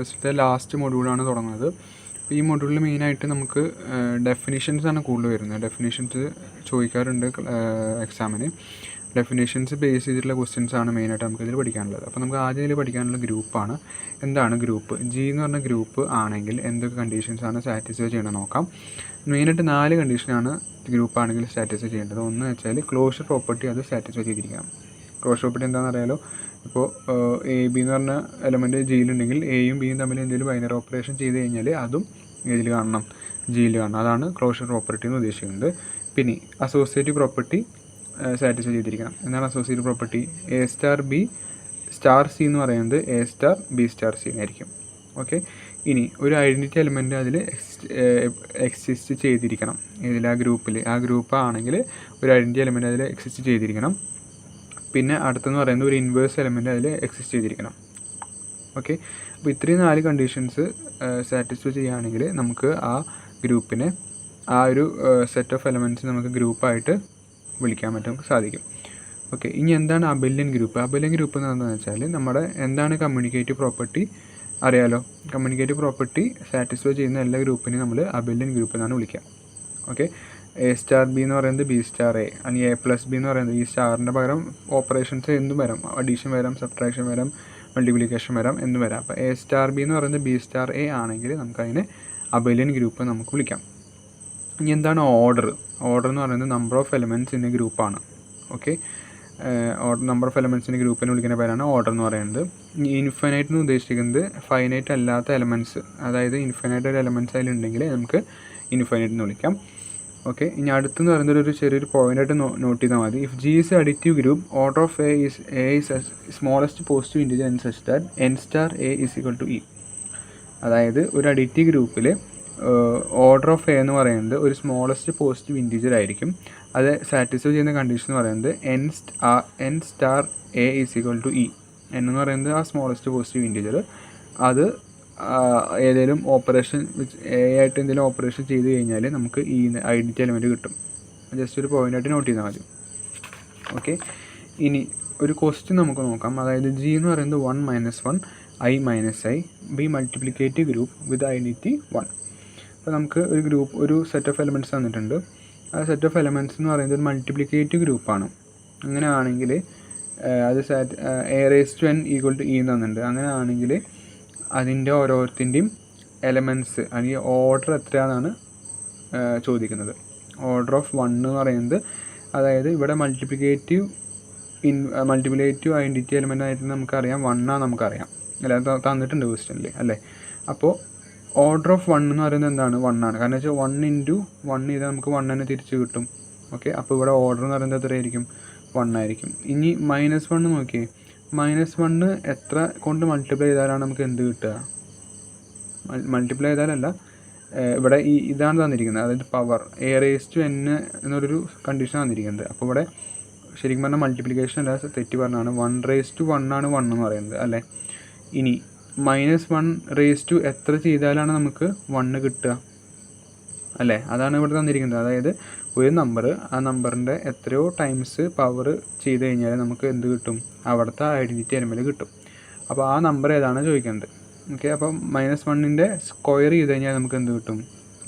ഫസ്റ്റത്തെ ലാസ്റ്റ് മൊഡ്യൂളാണ് തുടങ്ങുന്നത്. അപ്പോൾ ഈ മൊഡ്യൂളിൽ മെയിനായിട്ട് നമുക്ക് ഡെഫിനിഷൻസ് ആണ് കൂടുതൽ വരുന്നത്. ഡെഫിനിഷൻസ് ചോദിക്കാറുണ്ട് എക്സാമിന്. ഡെഫിനിഷൻസ് ബേസ് ചെയ്തിട്ടുള്ള ക്വസ്റ്റ്യൻസ് ആണ് മെയിനായിട്ട് നമുക്കിതിൽ പഠിക്കാനുള്ളത്. അപ്പോൾ നമുക്ക് ആദ്യം ഇതിൽ പഠിക്കാനുള്ള ഗ്രൂപ്പാണ്. എന്താണ് ഗ്രൂപ്പ്? ജി എന്ന് പറഞ്ഞ ഗ്രൂപ്പ് ആണെങ്കിൽ എന്തൊക്കെ കണ്ടീഷൻസാണ് സാറ്റിസ്ഫൈ ചെയ്യണമെന്ന് നോക്കാം. മെയിനായിട്ട് 4 കണ്ടീഷനാണ് ഗ്രൂപ്പ് ആണെങ്കിൽ സാറ്റിസ്ഫൈ ചെയ്യേണ്ടത്. ഒന്ന് വെച്ചാൽ ക്ലോഷർ പ്രോപ്പർട്ടി അത് സാറ്റിസ്ഫൈ ചെയ്തിരിക്കണം. ക്ലോഷർ പ്രോപ്പർട്ടി എന്താണെന്ന് അറിയാലോ. ഇപ്പോൾ എ ബി എന്ന് പറഞ്ഞ എലമെൻറ്റ് ജിയിലുണ്ടെങ്കിൽ എയും ബിയും തമ്മിൽ എന്തെങ്കിലും ബൈനറി ഓപ്പറേഷൻ ചെയ്ത് കഴിഞ്ഞാൽ അതും ഇതിൽ കാണണം, ജിയിൽ കാണണം. അതാണ് ക്ലോഷർ പ്രോപ്പർട്ടി എന്ന് ഉദ്ദേശിക്കുന്നത്. പിന്നെ അസോസിയേറ്റീവ് പ്രോപ്പർട്ടി സാറ്റിസ്ഫൈ ചെയ്തിരിക്കണം. എന്താണ് associative property? A star B star C എന്ന് പറയുന്നത് A star B star C ആയിരിക്കും. ഓക്കെ. ഇനി ഒരു ഐഡൻറ്റിറ്റി എലമെൻറ്റ് അതിൽ എക്സിസ്റ്റ് ചെയ്തിരിക്കണം. ഇതിൽ ആ ഗ്രൂപ്പ് ആണെങ്കിൽ ഒരു ഐഡൻറ്റിറ്റി എലമെൻറ്റ് അതിൽ എക്സിസ്റ്റ് ചെയ്തിരിക്കണം. പിന്നെ അടുത്തെന്ന് പറയുന്നത് ഒരു ഇൻവേഴ്സ് എലമെൻറ്റ് അതിൽ എക്സിസ്റ്റ് ചെയ്തിരിക്കണം. ഓക്കെ. അപ്പോൾ ഇത്രയും 4 കണ്ടീഷൻസ് സാറ്റിസ്ഫൈ ചെയ്യുകയാണെങ്കിൽ നമുക്ക് ആ ഗ്രൂപ്പിനെ, ആ ഒരു സെറ്റ് ഓഫ് എലമെൻറ്റ്സ് നമുക്ക് ഗ്രൂപ്പായിട്ട് വിളിക്കാൻ സാധിക്കും. ഓക്കെ. ഇനി എന്താണ് അബെലിയൻ ഗ്രൂപ്പ്? അബെലിയൻ ഗ്രൂപ്പ് എന്ന് വെച്ചാൽ നമ്മുടെ എന്താണ് കമ്മ്യൂണിക്കേറ്റീവ് പ്രോപ്പർട്ടി അറിയാലോ. കമ്മ്യൂണിക്കേറ്റീവ് പ്രോപ്പർട്ടി സാറ്റിസ്ഫൈ ചെയ്യുന്ന എല്ലാ ഗ്രൂപ്പിനെയും നമ്മൾ അബെലിയൻ ഗ്രൂപ്പ് എന്നാണ് വിളിക്കുക. ഓക്കെ. എ സ്റ്റാർ ബി എന്ന് പറയുന്നത് ബി സ്റ്റാർ എ, അല്ലെങ്കിൽ എ പ്ലസ് ബി എന്ന് പറയുന്നത് ഈ സ്റ്റാറിൻ്റെ പകരം ഓപ്പറേഷൻസ് എന്തും വരാം. അഡീഷൻ വരാം, സബ്ട്രാക്ഷൻ വരാം, മൾട്ടിപ്ലിക്കേഷൻ വരാം, എന്തും വരാം. അപ്പോൾ എ സ്റ്റാർ ബി എന്ന് പറയുന്നത് ബി സ്റ്റാർ എ ആണെങ്കിൽ നമുക്കതിനെ അബെലിയൻ ഗ്രൂപ്പ് നമുക്ക് വിളിക്കാം. ഇനി എന്താണ് ഓർഡർ? ഓർഡർ എന്ന് പറയുന്നത് number of elements in A ഗ്രൂപ്പാണ്. ഓക്കെ. നമ്പർ ഓഫ് എലമെൻറ്റ്സിൻ്റെ ഗ്രൂപ്പിനെ വിളിക്കുന്ന പേരാണ് ഓർഡർ എന്ന് പറയുന്നത്. ഇൻഫൈനൈറ്റ് എന്ന് ഉദ്ദേശിക്കുന്നത് ഫൈനൈറ്റ് അല്ലാത്ത എലമെൻറ്റ്സ്, അതായത് ഇൻഫൈനൈറ്റ് ഒരു എലമെൻറ്റ്സ് അതിലുണ്ടെങ്കിൽ നമുക്ക് ഇൻഫൈനൈറ്റ് എന്ന് വിളിക്കാം. ഓക്കെ. ഇനി അടുത്തെന്ന് പറയുന്നത് ഒരു ചെറിയൊരു പോയിൻ്റായിട്ട് നോട്ട് ചെയ്താൽ മതി. If G is additive group, order of A is smallest positive integer N such that N star A is equal to E. അതായത് ഒരു അഡിറ്റീവ് ഗ്രൂപ്പിൽ ഓർഡർ ഓഫ് എ എന്ന് പറയുന്നത് ഒരു സ്മോളസ്റ്റ് പോസിറ്റീവ് ഇൻറ്റിജർ ആയിരിക്കും. അത് സാറ്റിസ്ഫൈ ചെയ്യുന്ന കണ്ടീഷൻ എന്ന് പറയുന്നത് N star A is equal to E. N എന്ന് പറയുന്നത് ആ സ്മോളസ്റ്റ് പോസിറ്റീവ് ഇൻറ്റിജർ, അത് ഏതെങ്കിലും ഓപ്പറേഷൻ എ ആയിട്ട് എന്തെങ്കിലും ഓപ്പറേഷൻ ചെയ്ത് കഴിഞ്ഞാൽ നമുക്ക് ഈ ഐഡൻറ്റിറ്റി എലമെൻറ്റ് കിട്ടും. ജസ്റ്റ് ഒരു പോയിൻ്റായിട്ട് നോട്ട് ചെയ്താൽ മതി. ഓക്കെ. ഇനി ഒരു ക്വസ്റ്റ്യൻ നമുക്ക് നോക്കാം. അതായത് ജി എന്ന് പറയുന്നത് 1 - 1 i - i B multiplicative group with identity 1. അപ്പോൾ നമുക്ക് ഒരു സെറ്റ് ഓഫ് എലമെൻറ്റ്സ് തന്നിട്ടുണ്ട്. ആ സെറ്റ് ഓഫ് എലമെൻറ്റ്സ് എന്ന് പറയുന്നത് ഒരു മൾട്ടിപ്ലിക്കേറ്റീവ് ഗ്രൂപ്പാണ്. അങ്ങനെയാണെങ്കിൽ അത് a⁻n = e തന്നിട്ടുണ്ട്. അങ്ങനെയാണെങ്കിൽ അതിൻ്റെ ഓരോരുത്തിൻ്റെയും എലമെൻറ്റ്സ് അല്ലെങ്കിൽ ഓർഡർ എത്രയാണെന്നാണ് ചോദിക്കുന്നത്. ഓർഡർ ഓഫ് 1 എന്ന് പറയുന്നത്, അതായത് ഇവിടെ മൾട്ടിപ്ലിക്കേറ്റീവ് ഐഡൻറ്റിറ്റി എലമെൻ്റ് ആയിട്ട് നമുക്കറിയാം 1 ആണ്, നമുക്കറിയാം അല്ല, തന്നിട്ടുണ്ട് ക്വസ്റ്റ്യനിൽ അല്ലേ. അപ്പോൾ ഓർഡർ ഓഫ് 1 എന്ന് പറയുന്നത് എന്താണ്? 1 ആണ്. കാരണം വെച്ചാൽ 1 × 1 ചെയ്താൽ നമുക്ക് 1 തന്നെ തിരിച്ച് കിട്ടും. ഓക്കെ. അപ്പോൾ ഇവിടെ ഓർഡർ എന്ന് പറയുന്നത് എത്രയായിരിക്കും? 1 ആയിരിക്കും. ഇനി -1 നോക്കിയേ. -1 എത്ര കൊണ്ട് മൾട്ടിപ്ലൈ ചെയ്താലാണ് നമുക്ക് എന്ത് കിട്ടുക? മൾട്ടിപ്ലൈ ചെയ്താലല്ല, ഇവിടെ ഇതാണ് തന്നിരിക്കുന്നത്, അതായത് പവർ a⁻n എന്നൊരു കണ്ടീഷൻ തന്നിരിക്കുന്നത്. അപ്പോൾ ഇവിടെ ശരിക്കും പറഞ്ഞാൽ മൾട്ടിപ്ലിക്കേഷൻ അല്ല, തെറ്റി പറഞ്ഞാണ്. 1/1 ആണ് 1 എന്ന് പറയുന്നത് അല്ലേ. ഇനി -1 എത്ര ചെയ്താലാണ് നമുക്ക് 1 കിട്ടുക അല്ലേ? അതാണ് ഇവിടെ തന്നിരിക്കുന്നത്. അതായത് ഒരു നമ്പർ, ആ നമ്പറിൻ്റെ എത്രയോ ടൈംസ് പവർ ചെയ്ത് കഴിഞ്ഞാൽ നമുക്ക് എന്ത് കിട്ടും? അവിടുത്തെ ഐഡൻറ്റിറ്റി എലമെൻറ്റ് കിട്ടും. അപ്പോൾ ആ നമ്പർ ഏതാണ് ചോദിക്കേണ്ടത്. ഓക്കെ. അപ്പോൾ -1ൻ്റെ സ്ക്വയർ ചെയ്ത് കഴിഞ്ഞാൽ നമുക്ക് എന്ത് കിട്ടും?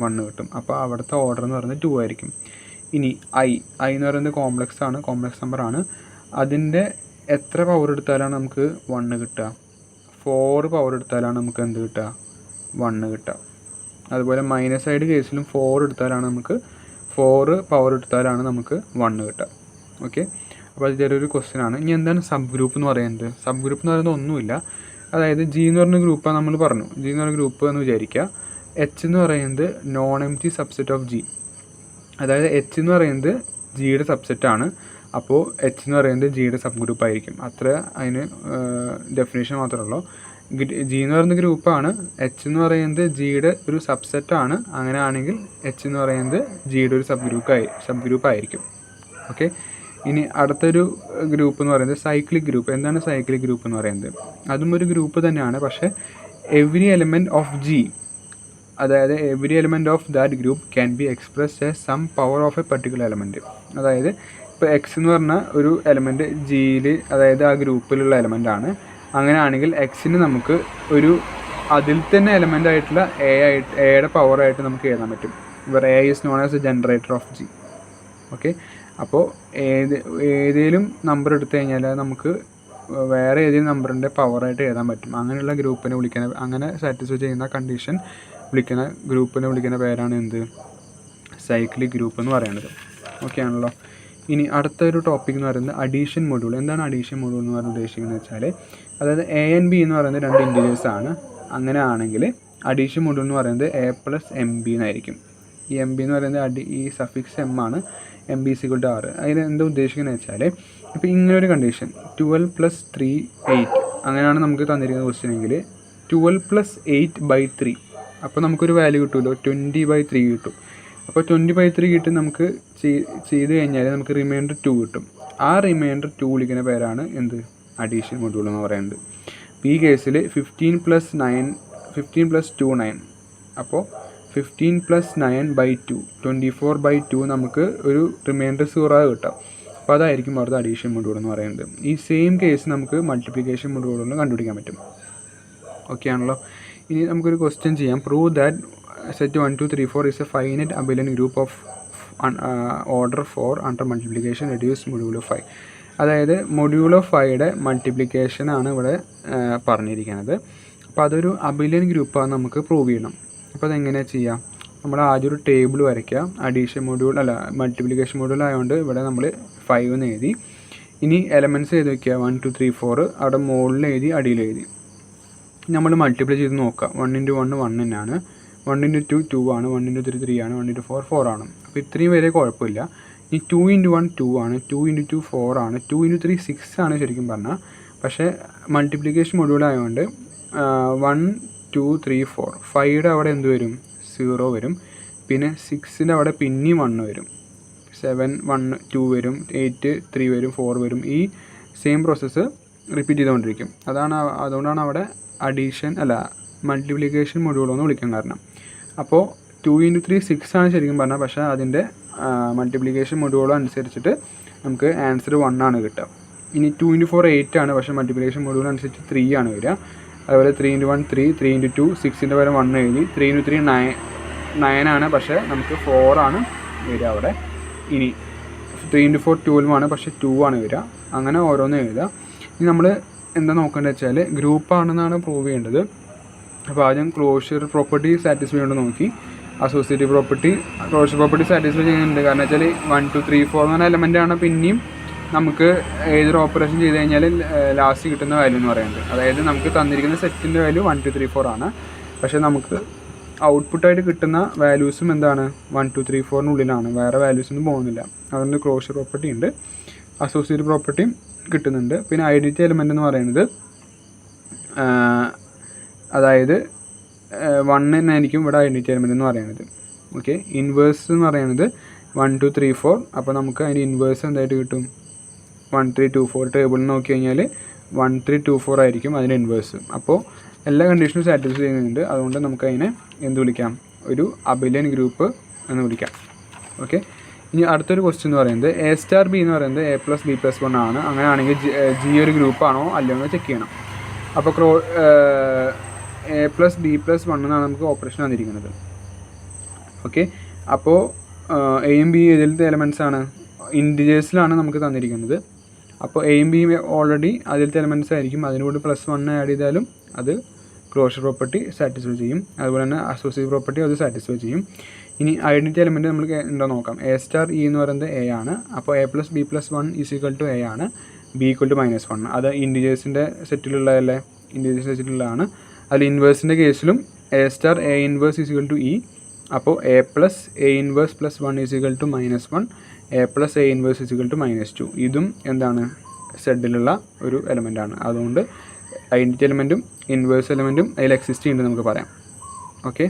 1 കിട്ടും. അപ്പോൾ അവിടുത്തെ ഓർഡർ എന്ന് പറയുന്നത് 2 ആയിരിക്കും. ഇനി i എന്ന് പറയുന്നത് കോംപ്ലക്സ് നമ്പറാണ്. അതിൻ്റെ എത്ര പവർ എടുത്താലാണ് നമുക്ക് 1 കിട്ടുക? 4 പവർ എടുത്താലാണ് നമുക്ക് എന്ത് കിട്ടുക? 1 കിട്ടുക. അതുപോലെ സൈഡ് കേസിലും 4 എടുത്താലാണ് നമുക്ക് 4 പവർ എടുത്താലാണ് നമുക്ക് 1 കിട്ടുക. ഓക്കെ. അപ്പോൾ അത് ചെറിയൊരു ക്വസ്റ്റ്യൻ ആണ്. ഇനി എന്താണ് സബ് ഗ്രൂപ്പ് എന്ന് പറയുന്നത്? സബ് ഗ്രൂപ്പ് എന്ന് പറയുന്നത് ഒന്നുമില്ല. അതായത് ജി എന്ന് പറഞ്ഞ ഗ്രൂപ്പാണ് നമ്മൾ പറഞ്ഞു. ജി എന്ന് പറഞ്ഞ ഗ്രൂപ്പ് എന്ന് വിചാരിക്കുക. എച്ച് എന്ന് പറയുന്നത് non empty subset of G. അതായത് എച്ച് എന്ന് പറയുന്നത് ജിയുടെ സബ്സെറ്റാണ്. അപ്പോൾ എച്ച് എന്ന് പറയുന്നത് ജിയുടെ സബ് ഗ്രൂപ്പ് ആയിരിക്കും. അത്ര അതിന് ഡെഫിനേഷൻ മാത്രമേ ഉള്ളൂ. ജി എന്ന് പറയുന്ന ഗ്രൂപ്പാണ്. എച്ച് എന്ന് പറയുന്നത് ജിയുടെ ഒരു സബ്സെറ്റാണ്. അങ്ങനെയാണെങ്കിൽ എച്ച് എന്ന് പറയുന്നത് ജിയുടെ ഒരു സബ് ഗ്രൂപ്പ് ആയിരിക്കും. ഓക്കെ. ഇനി അടുത്തൊരു ഗ്രൂപ്പ് എന്ന് പറയുന്നത് സൈക്ലിക് ഗ്രൂപ്പ്. എന്താണ് സൈക്ലിക് ഗ്രൂപ്പ് എന്ന് പറയുന്നത്? അതും ഒരു ഗ്രൂപ്പ് തന്നെയാണ്. പക്ഷേ എവറി എലമെൻറ്റ് ഓഫ് ജി, അതായത് every element of that group can be expressed as some power of a particular element. അതായത് ഇപ്പോൾ എക്സ് എന്ന് പറഞ്ഞ ഒരു എലമെൻറ്റ് ജിയിൽ, അതായത് ആ ഗ്രൂപ്പിലുള്ള എലമെൻ്റ് ആണ്. അങ്ങനെയാണെങ്കിൽ എക്സിന് നമുക്ക് ഒരു അതിൽ തന്നെ എലമെൻ്റ് ആയിട്ടുള്ള എയുടെ പവറായിട്ട് നമുക്ക് എഴുതാൻ പറ്റും. ഇവർ A is known as A generator of G. Okay, അപ്പോൾ ഏതെങ്കിലും നമ്പർ എടുത്തു കഴിഞ്ഞാൽ നമുക്ക് വേറെ ഏതെങ്കിലും നമ്പറിൻ്റെ പവറായിട്ട് എഴുതാൻ പറ്റും. അങ്ങനെയുള്ള ഗ്രൂപ്പിനെ വിളിക്കുന്ന, അങ്ങനെ സാറ്റിസ്ഫൈ ചെയ്യുന്ന കണ്ടീഷൻ വിളിക്കുന്ന ഗ്രൂപ്പിനെ വിളിക്കുന്ന പേരാണ് എന്ത്? സൈക്ലിക് ഗ്രൂപ്പ് എന്ന് പറയുന്നത്. ഓക്കെ ആണല്ലോ. ഇനി അടുത്തൊരു ടോപ്പിക് എന്ന് പറയുന്നത് അഡീഷൻ മൊഡ്യൂൾ. എന്താണ് അഡീഷൻ മൊഡ്യൂൾ എന്ന് പറഞ്ഞാൽ ഉദ്ദേശിക്കുന്നത് വെച്ചാൽ, അതായത് എ ആൻഡ് ബി എന്ന് പറയുന്നത് 2 ഇൻറ്റീജേഴ്സ് ആണ്. അങ്ങനെ ആണെങ്കിൽ അഡീഷൻ മൊഡ്യൂൾ എന്ന് പറയുന്നത് എ പ്ലസ് എം ബി എന്നായിരിക്കും. ഈ എം ബി എന്ന് പറയുന്നത് ഈ സഫിക്സ് എം ആണ്. M B = 6. അതിൽ എന്താ ഉദ്ദേശിക്കുന്നത് വെച്ചാൽ, ഇപ്പോൾ ഇങ്ങനൊരു കണ്ടീഷൻ 12 + 3 8 അങ്ങനെയാണ് നമുക്ക് തന്നിരിക്കുന്ന ക്വസ്റ്റ്യൻ എങ്കിൽ 12 + 8/3, അപ്പോൾ നമുക്കൊരു വാല്യൂ കിട്ടുമല്ലോ, 20/3 കിട്ടും. അപ്പോൾ 20/3 കിട്ടി നമുക്ക് ചെയ്ത് കഴിഞ്ഞാൽ നമുക്ക് റിമൈൻഡർ 2 കിട്ടും. ആ റിമൈൻഡർ 2 വിളിക്കുന്ന പേരാണ് എന്ത്? അഡീഷൻ മൊഡ്യൂൾ എന്ന് പറയുന്നത്. ഈ കേസിൽ 15 + 2 9. അപ്പോൾ 15 + 9/2 24/2 നമുക്ക് ഒരു റിമൈൻഡർ 0 കിട്ടാം. അപ്പോൾ അതായിരിക്കും അവിടുത്തെ അഡീഷൻ മൊഡ്യൂൾ എന്ന് പറയുന്നത്. ഈ സെയിം കേസ് നമുക്ക് മൾട്ടിപ്ലിക്കേഷൻ മൊഡ്യൂളിൽ കണ്ടുപിടിക്കാൻ പറ്റും. ഓക്കെ ആണല്ലോ. ഇനി നമുക്കൊരു ക്വസ്റ്റ്യൻ ചെയ്യാം. Prove that set 1 2 3 4 is a finite abelian group of order 4 under multiplication reduce modulo 5. അതായത് മൊഡ്യൂളോ 5യുടെ മൾട്ടിപ്ലിക്കേഷൻ ആണ് ഇവിടെ പറഞ്ഞിരിക്കുന്നത്. അപ്പോൾ അതൊരു അബിലിയൻ ഗ്രൂപ്പാണ്, നമുക്ക് പ്രൂവ് ചെയ്യണം. അപ്പോൾ അതെങ്ങനെയാണ് ചെയ്യാം? നമ്മൾ ആദ്യം ഒരു ടേബിൾ വരയ്ക്കുക. അഡീഷൻ മൊഡ്യൂൾ മൾട്ടിപ്ലിക്കേഷൻ മൊഡ്യൂൾ ആയതുകൊണ്ട് ഇവിടെ നമ്മൾ 5 എന്ന് എഴുതി. ഇനി എലമെൻറ്റ്സ് എഴുതി വയ്ക്കുക. 1 2 3 4 അവിടെ മുകളിൽ എഴുതി, അടിയിൽ എഴുതി. നമ്മൾ മൾട്ടിപ്ലൈ ചെയ്ത് നോക്കുക. 1 × 1 1 തന്നെയാണ്, 1 × 2 2 ആണ്, 1 × 3 3 ആണ്, 1 × 4 4 ആണ്. അപ്പോൾ ഇത്രയും വരെ കുഴപ്പമില്ല. ഈ 2 × 1 2 ആണ്, 2 × 2 4 ആണ്, 2 × 3 6 ആണ് ശരിക്കും പറഞ്ഞാൽ. പക്ഷേ മൾട്ടിപ്ലിക്കേഷൻ മൊഡ്യൂൾ ആയതുകൊണ്ട് 1 2 3 4 5യുടെ അവിടെ എന്ത് വരും? 0 വരും. പിന്നെ 6ൻ്റെ അവിടെ പിന്നെയും 1 വരും. 7 1 2 വരും, 8 3 വരും, 4 വരും. ഈ സെയിം പ്രോസസ്സ് റിപ്പീറ്റ് ചെയ്തുകൊണ്ടിരിക്കും. അതുകൊണ്ടാണ് അവിടെ മൾട്ടിപ്ലിക്കേഷൻ മൊഡ്യൂൾ എന്ന് വിളിക്കാൻ കാരണം. അപ്പോൾ 2 × 3 6 ആണ് ശരിക്കും പറഞ്ഞാൽ. പക്ഷേ അതിൻ്റെ മൾട്ടിപ്ലിക്കേഷൻ മൊഡ്യൂൾ അനുസരിച്ചിട്ട് നമുക്ക് ആൻസർ 1 ആണ് കിട്ടുക. ഇനി 2 × 4 8 ആണ്, പക്ഷേ മൾട്ടിപ്ലിക്കേഷൻ മൊഡ്യൂൾ അനുസരിച്ച് 3 ആണ് വരിക. അതുപോലെ 3 × 1 3, 3 × 2 6ൻ്റെ പകരം 1 എഴുതി. 3 × 3 9 ആണ്, പക്ഷേ നമുക്ക് 4 ആണ് വരിക അവിടെ. ഇനി 3 × 4 12 ആണ്, പക്ഷേ 2 ആണ് വരിക. അങ്ങനെ ഓരോന്നും എഴുതുക. ഇനി നമ്മൾ എന്താ നോക്കേണ്ടത് വെച്ചാൽ ഗ്രൂപ്പാണെന്നാണ് പ്രൂവ് ചെയ്യേണ്ടത്. അപ്പോൾ ആദ്യം ക്ലോഷർ പ്രോപ്പർട്ടി സാറ്റിസ്ഫൈ കൊണ്ട് നോക്കി. Associative property, closure property satisfy ചെയ്യുന്നുണ്ട്. കാരണം വെച്ചാൽ 1 2 3 4 എന്ന് പറഞ്ഞ എലമെൻ്റാണ് പിന്നെയും നമുക്ക് ഏതൊരു ഓപ്പറേഷൻ ചെയ്ത് കഴിഞ്ഞാൽ ലാസ്റ്റ് കിട്ടുന്ന വാല്യൂ എന്ന് പറയുന്നത്. അതായത് നമുക്ക് തന്നിരിക്കുന്ന സെറ്റിൻ്റെ വാല്യൂ 1 2 3 4 ആണ്. പക്ഷേ നമുക്ക് ഔട്ട്പുട്ടായിട്ട് കിട്ടുന്ന വാല്യൂസും എന്താണ്? 1 2 3 4-നുള്ളിലാണ്, വേറെ വാല്യൂസൊന്നും പോകുന്നില്ല. അതുകൊണ്ട് ക്ലോഷർ പ്രോപ്പർട്ടി ഉണ്ട്, അസോസിയേറ്റീവ് പ്രോപ്പർട്ടിയും കിട്ടുന്നുണ്ട്. പിന്നെ ഐഡൻറ്റിറ്റി എലമെൻ്റ് എന്ന് പറയുന്നത് അതായത് 1 എന്നായിരിക്കും ഇവിടെ ഐഡൻറ്റിറ്റി എലമെൻ്റ് എന്ന് പറയുന്നത്. ഓക്കെ, ഇൻവേഴ്സ് എന്ന് പറയുന്നത് 1 2 3 4. അപ്പോൾ നമുക്ക് അതിൻ്റെ ഇൻവേഴ്സ് എന്തായിട്ട് കിട്ടും? 1 3 2 4 ടേബിളിൽ നോക്കി കഴിഞ്ഞാൽ 1 3 2 4 ആയിരിക്കും അതിൻ്റെ ഇൻവേഴ്സ്. അപ്പോൾ എല്ലാ കണ്ടീഷനും സാറ്റിസ്ഫൈ ചെയ്യുന്നുണ്ട്. അതുകൊണ്ട് നമുക്ക് അതിനെ എന്ത് വിളിക്കാം? ഒരു അബിലിയൻ ഗ്രൂപ്പ് എന്ന് വിളിക്കാം. ഓക്കെ, ഇനി അടുത്തൊരു ക്വസ്റ്റ്യൻ എന്ന് പറയുന്നത് A*B എന്ന് പറയുന്നത് A + B + 1 ആണ്. അങ്ങനെയാണെങ്കിൽ ജി ഒരു ഗ്രൂപ്പാണോ അല്ലയോ എന്ന് ചെക്ക് ചെയ്യണം. അപ്പോൾ A + B + 1 എന്നാണ് നമുക്ക് ഓപ്പറേഷൻ വന്നിരിക്കുന്നത്. ഓക്കെ, അപ്പോൾ എയും ബി ഇതിലത്തെ എലമെൻറ്റ്സ് ആണ്, ഇൻറ്റിജേഴ്സിലാണ് നമുക്ക് തന്നിരിക്കുന്നത്. അപ്പോൾ എയും ബിയും ഓൾറെഡി അതിലത്തെ എലമെൻറ്റ്സ് ആയിരിക്കും. അതിനോട് +1 ആഡ് ചെയ്താലും അത് ക്ലോഷർ പ്രോപ്പർട്ടി സാറ്റിസ്ഫൈ ചെയ്യും. അതുപോലെ തന്നെ അസോസിയേറ്റീവ് പ്രോപ്പർട്ടി അത് സാറ്റിസ്ഫൈ ചെയ്യും. ഇനി ഐഡൻറ്റിറ്റി എലമെൻറ്റ് നമുക്ക് ഉണ്ടോ നോക്കാം. A*E എന്ന് പറയുന്നത് A ആണ്. അപ്പോൾ A + B + 1 = A ആണ്. B = -1. അത് ഇൻറ്റിജേഴ്സിൻ്റെ സെറ്റിലുള്ളതല്ലേ, ഇൻറ്റിജേഴ്സ് സെറ്റിലുള്ളതാണ്. അതിൽ ഇൻവേഴ്സിൻ്റെ കേസിലും A*A 1 E. അപ്പോൾ A + A 1 + 1 = -1. A + A 1 = -2. ഇതും എന്താണ്? സെഡിലുള്ള ഒരു എലമെൻ്റാണ്. അതുകൊണ്ട് ഐഡൻറ്റിറ്റി എലമെൻറ്റും ഇൻവേഴ്സ് എലമെൻറ്റും അതിൽ എക്സിസ്റ്റ് ചെയ്യുന്നുണ്ട് നമുക്ക് പറയാം. ഓക്കെ.